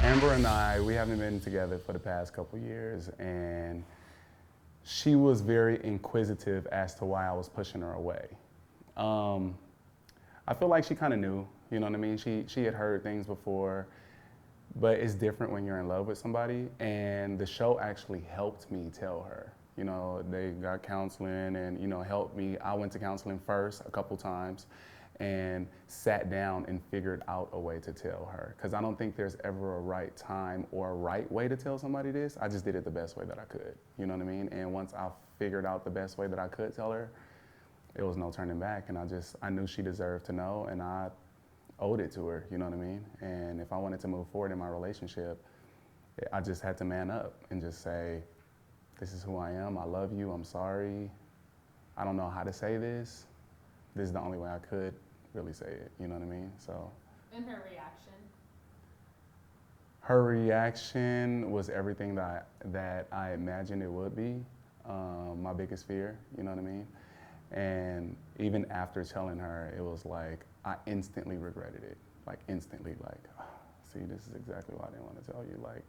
Amber and I, we haven't been together for the past couple years, and she was very inquisitive as to why I was pushing her away. I feel like she kind of knew, you know what I mean? She had heard things before, but it's different when you're in love with somebody, and the show actually helped me tell her. You know, they got counseling and, you know, helped me. I went to counseling first a couple times and sat down and figured out a way to tell her. Because I don't think there's ever a right time or a right way to tell somebody this. I just did it the best way that I could, you know what I mean? And once I figured out the best way that I could tell her, it was no turning back. And I knew she deserved to know, and I owed it to her, you know what I mean? And if I wanted to move forward in my relationship, I just had to man up and just say, this is who I am, I love you, I'm sorry. I don't know how to say this. This is the only way I could really say it, you know what I mean? So. And her reaction? Her reaction was everything that I imagined it would be, my biggest fear, you know what I mean? And even after telling her, it was like, I instantly regretted it. Like instantly, like, oh, see, this is exactly why I didn't want to tell you. Like,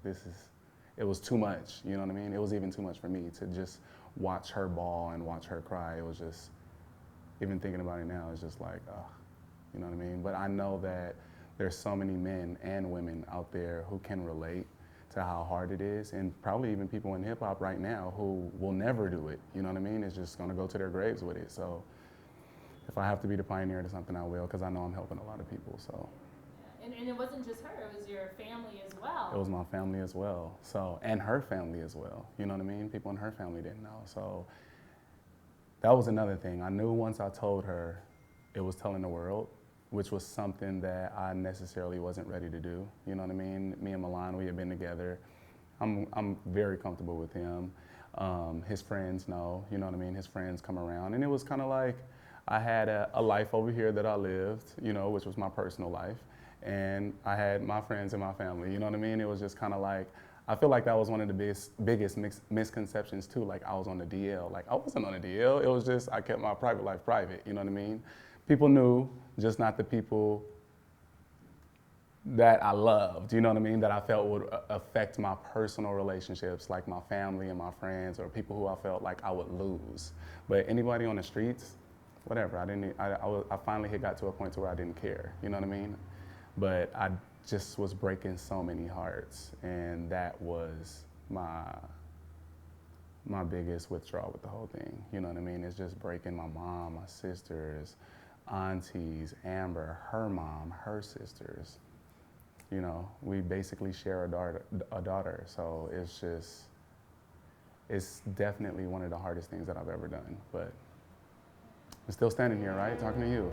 it was too much, you know what I mean? It was even too much for me to just watch her bawl and watch her cry. It was just, even thinking about it now, it's just like, oh, you know what I mean? But I know that there's so many men and women out there who can relate to how hard it is, and probably even people in hip hop right now who will never do it, you know what I mean? It's just gonna go to their graves with it. So if I have to be the pioneer to something, I will, because I know I'm helping a lot of people, so. Yeah. And it wasn't just her, it was your family as well. It was my family as well, so, and her family as well, you know what I mean? People in her family didn't know, so that was another thing. I knew once I told her, it was telling the world, which was something that I necessarily wasn't ready to do, you know what I mean? Me and Milan, we had been together. I'm very comfortable with him. His friends know, you know what I mean? His friends come around, and it was kind of like, I had a life over here that I lived, you know, which was my personal life, and I had my friends and my family, you know what I mean? It was just kind of like, I feel like that was one of the biggest misconceptions too, like I was on the DL. Like I wasn't on the DL, it was just, I kept my private life private, you know what I mean? People knew, just not the people that I loved, you know what I mean, that I felt would affect my personal relationships, like my family and my friends, or people who I felt like I would lose. But anybody on the streets, whatever, I finally got to a point to where I didn't care, you know what I mean? But I just was breaking so many hearts, and that was my biggest withdrawal with the whole thing, you know what I mean? It's just breaking my mom, my sisters, aunties, Amber, her mom, her sisters. You know, we basically share a daughter, so it's definitely one of the hardest things that I've ever done, but I'm still standing here, right, talking to you.